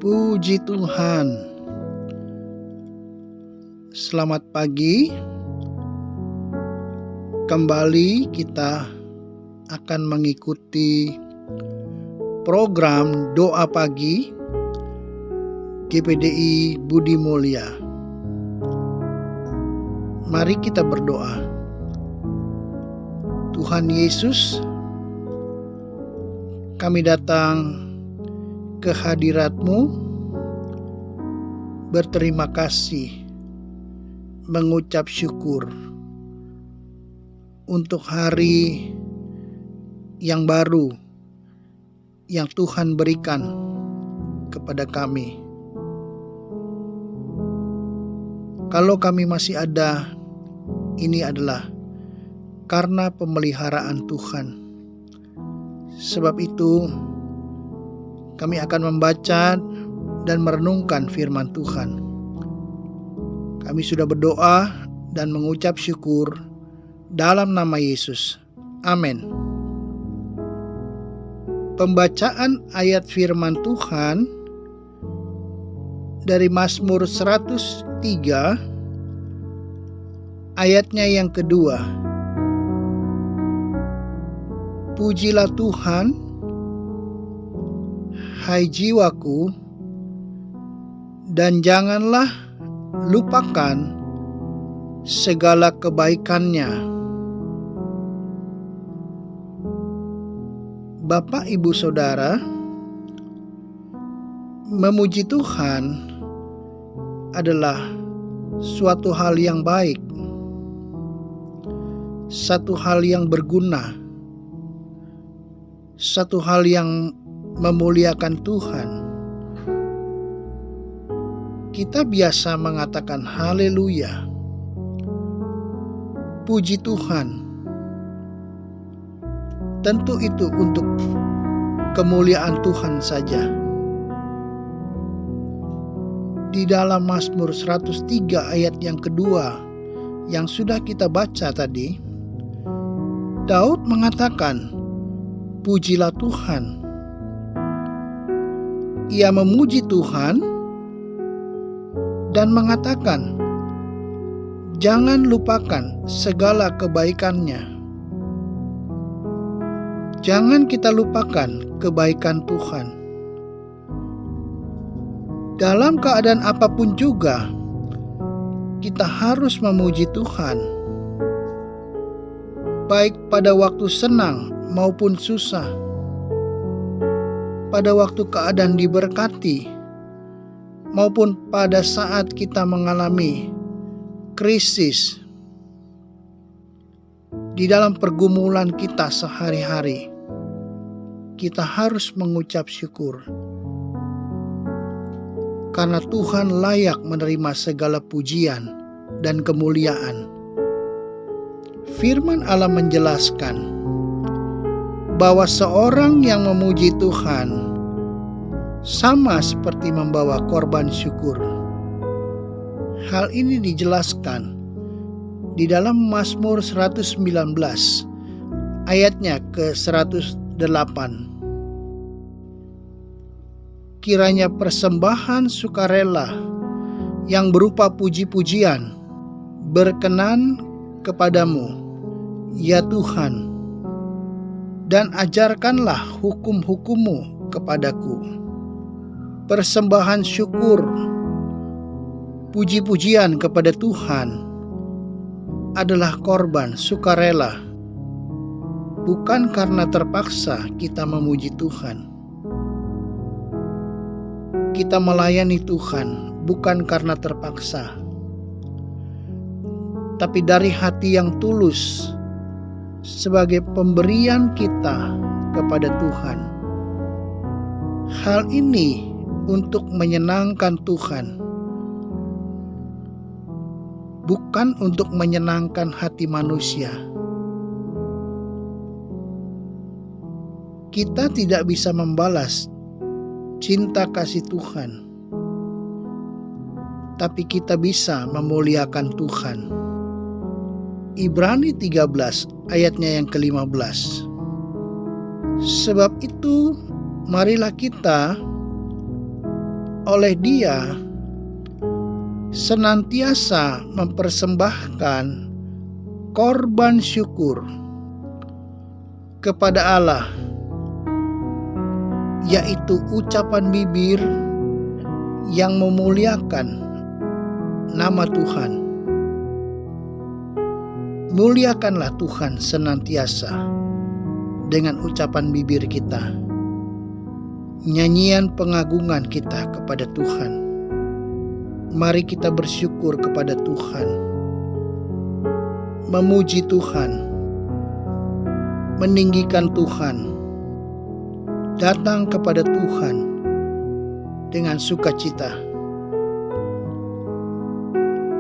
Puji Tuhan. Selamat pagi. Kembali kita akan mengikuti program doa pagi GPDI Budi Mulya. Mari kita berdoa. Tuhan Yesus, kami datang ke hadirat-Mu, berterima kasih, mengucap syukur untuk hari yang baru yang Tuhan berikan kepada kami. Kalau kami masih ada, ini adalah karena pemeliharaan Tuhan. Sebab itu, kami akan membaca dan merenungkan firman Tuhan. Kami sudah berdoa dan mengucap syukur dalam nama Yesus. Amin. Pembacaan ayat firman Tuhan dari Mazmur 103 ayatnya yang kedua. Pujilah Tuhan, hai jiwaku, dan janganlah lupakan segala kebaikannya. Bapak, Ibu, Saudara, memuji Tuhan adalah suatu hal yang baik, satu hal yang berguna, satu hal yang memuliakan Tuhan. Kita biasa mengatakan haleluya, puji Tuhan. Tentu itu untuk kemuliaan Tuhan saja. Di dalam Mazmur 103 ayat yang kedua yang sudah kita baca tadi, Daud mengatakan, pujilah Tuhan. Ia memuji Tuhan dan mengatakan, jangan lupakan segala kebaikannya. Jangan kita lupakan kebaikan Tuhan. Dalam keadaan apapun juga, kita harus memuji Tuhan. Baik pada waktu senang maupun susah, pada waktu keadaan diberkati, maupun pada saat kita mengalami krisis di dalam pergumulan kita sehari-hari, kita harus mengucap syukur. Karena Tuhan layak menerima segala pujian dan kemuliaan. Firman Allah menjelaskan bahwa seorang yang memuji Tuhan sama seperti membawa korban syukur. Hal ini dijelaskan di dalam Mazmur 119 ayatnya ke-108. Kiranya persembahan sukarela yang berupa puji-pujian berkenan kepadamu, ya Tuhan, dan ajarkanlah hukum-hukum-Mu kepadaku. Persembahan syukur, puji-pujian kepada Tuhan adalah korban sukarela, bukan karena terpaksa kita memuji Tuhan. Kita melayani Tuhan bukan karena terpaksa, tapi dari hati yang tulus sebagai pemberian kita kepada Tuhan. Hal ini untuk menyenangkan Tuhan, bukan untuk menyenangkan hati manusia. Kita tidak bisa membalas cinta kasih Tuhan, tapi kita bisa memuliakan Tuhan. Ibrani 13 ayatnya yang ke-15. Sebab itu marilah kita oleh Dia senantiasa mempersembahkan korban syukur kepada Allah, yaitu ucapan bibir yang memuliakan nama Tuhan. Muliakanlah Tuhan senantiasa dengan ucapan bibir kita, nyanyian pengagungan kita kepada Tuhan. Mari kita bersyukur kepada Tuhan, memuji Tuhan, meninggikan Tuhan, datang kepada Tuhan dengan sukacita.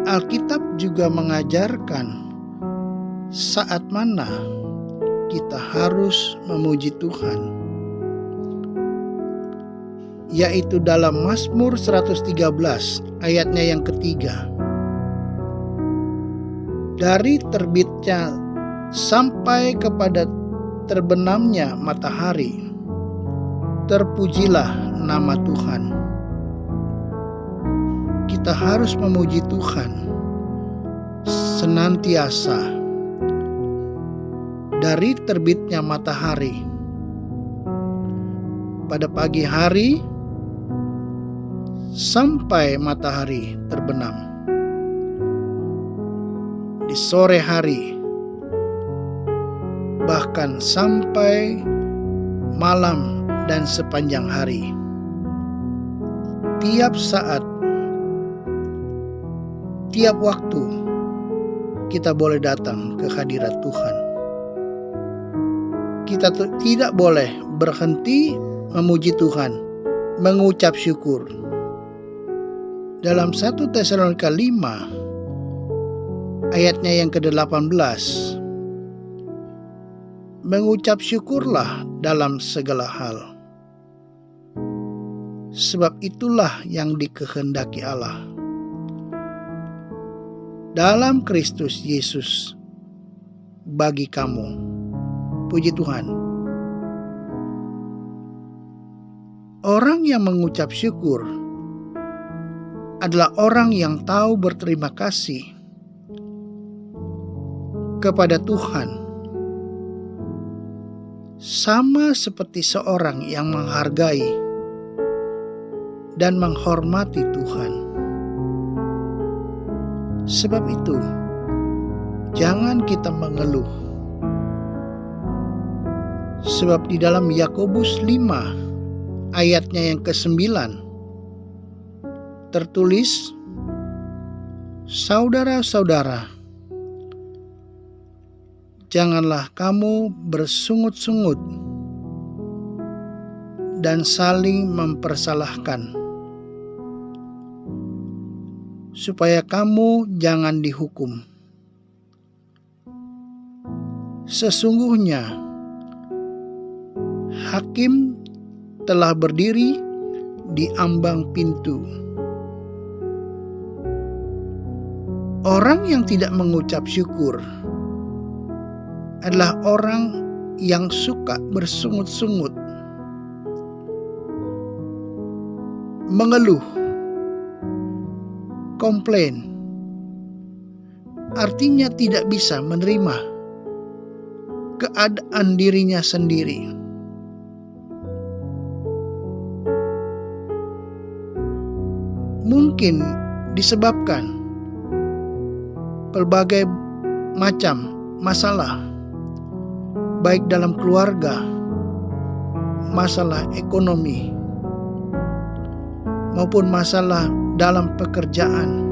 Alkitab juga mengajarkan saat mana kita harus memuji Tuhan, yaitu dalam Mazmur 113 ayatnya yang ketiga. Dari terbitnya sampai kepada terbenamnya matahari, terpujilah nama Tuhan. Kita harus memuji Tuhan senantiasa. Dari terbitnya matahari pada pagi hari sampai matahari terbenam, di sore hari, bahkan sampai malam dan sepanjang hari. Tiap saat, tiap waktu kita boleh datang ke hadirat Tuhan. Kita tidak boleh berhenti memuji Tuhan, mengucap syukur. Dalam 1 Tesalonika 5 ayatnya yang ke-18, mengucap syukurlah dalam segala hal, sebab itulah yang dikehendaki Allah dalam Kristus Yesus bagi kamu. Puji Tuhan. Orang yang mengucap syukur adalah orang yang tahu berterima kasih kepada Tuhan, sama seperti seorang yang menghargai dan menghormati Tuhan. Sebab itu, jangan kita mengeluh. Sebab di dalam Yakobus 5 ayatnya yang ke-9 tertulis, saudara-saudara, janganlah kamu bersungut-sungut dan saling mempersalahkan, supaya kamu jangan dihukum. Sesungguhnya hakim telah berdiri di ambang pintu. Orang yang tidak mengucap syukur adalah orang yang suka bersungut-sungut, mengeluh, komplain. Artinya tidak bisa menerima keadaan dirinya sendiri. Mungkin disebabkan berbagai macam masalah, baik dalam keluarga, masalah ekonomi, maupun masalah dalam pekerjaan,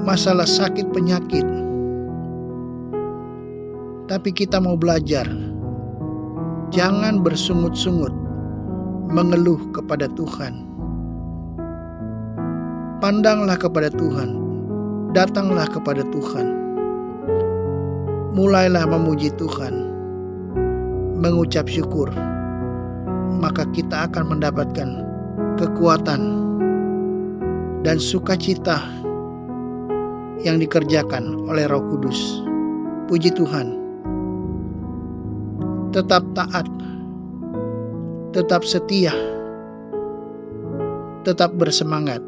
masalah sakit penyakit. Tapi kita mau belajar, jangan bersungut-sungut, mengeluh kepada Tuhan. Pandanglah kepada Tuhan, datanglah kepada Tuhan. Mulailah memuji Tuhan, mengucap syukur, maka kita akan mendapatkan kekuatan dan sukacita yang dikerjakan oleh Roh Kudus. Puji Tuhan. Tetap taat, tetap setia tetap bersemangat.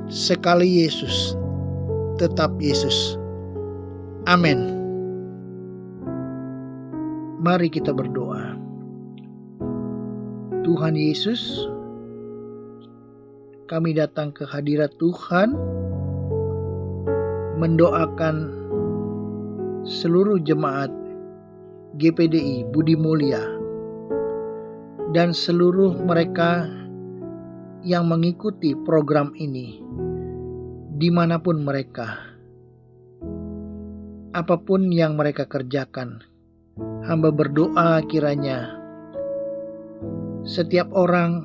Sekali Yesus, tetap Yesus. Amin. Mari kita berdoa. Tuhan Yesus, kami datang ke hadirat Tuhan, mendoakan seluruh jemaat GPDI Budi Mulia dan seluruh mereka yang mengikuti program ini dimanapun mereka, apapun yang mereka kerjakan. Hamba berdoa kiranya setiap orang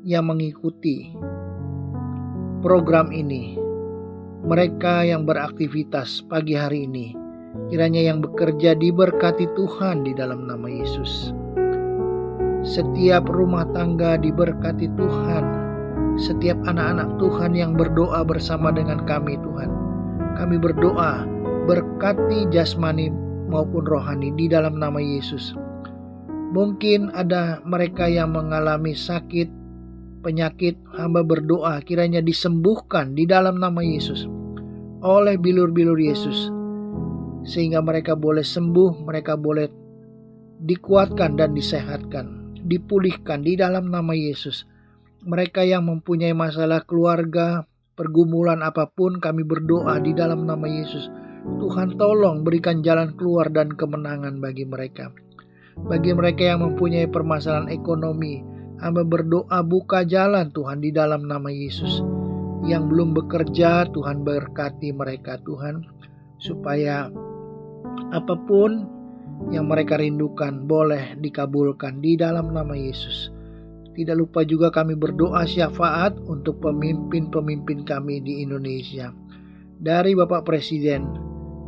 yang mengikuti program ini, mereka yang beraktivitas pagi hari ini, kiranya yang bekerja diberkati Tuhan di dalam nama Yesus. Setiap rumah tangga diberkati Tuhan. Setiap anak-anak Tuhan yang berdoa bersama dengan kami Tuhan, kami berdoa berkati jasmani maupun rohani di dalam nama Yesus. Mungkin ada mereka yang mengalami sakit, penyakit, hamba berdoa kiranya disembuhkan di dalam nama Yesus oleh bilur-bilur Yesus, sehingga mereka boleh sembuh, mereka boleh dikuatkan dan disehatkan, dipulihkan di dalam nama Yesus. Mereka yang mempunyai masalah keluarga, pergumulan apapun, kami berdoa di dalam nama Yesus. Tuhan tolong berikan jalan keluar dan kemenangan bagi mereka. Bagi mereka yang mempunyai permasalahan ekonomi, hamba berdoa buka jalan Tuhan di dalam nama Yesus. Yang belum bekerja, Tuhan berkati mereka Tuhan, supaya apapun yang mereka rindukan boleh dikabulkan di dalam nama Yesus. Tidak lupa juga kami berdoa syafaat untuk pemimpin-pemimpin kami di Indonesia. Dari Bapak Presiden,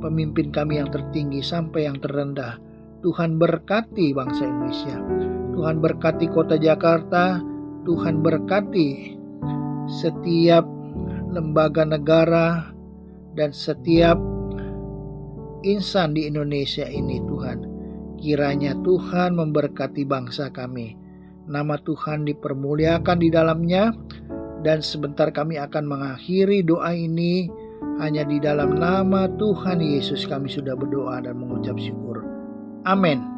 pemimpin kami yang tertinggi sampai yang terendah. Tuhan berkati bangsa Indonesia. Tuhan berkati kota Jakarta. Tuhan berkati setiap lembaga negara dan setiap insan di Indonesia ini Tuhan. Kiranya Tuhan memberkati bangsa kami. Nama Tuhan dipermuliakan di dalamnya, dan sebentar kami akan mengakhiri doa ini. Hanya di dalam nama Tuhan Yesus kami sudah berdoa dan mengucap syukur. Amin.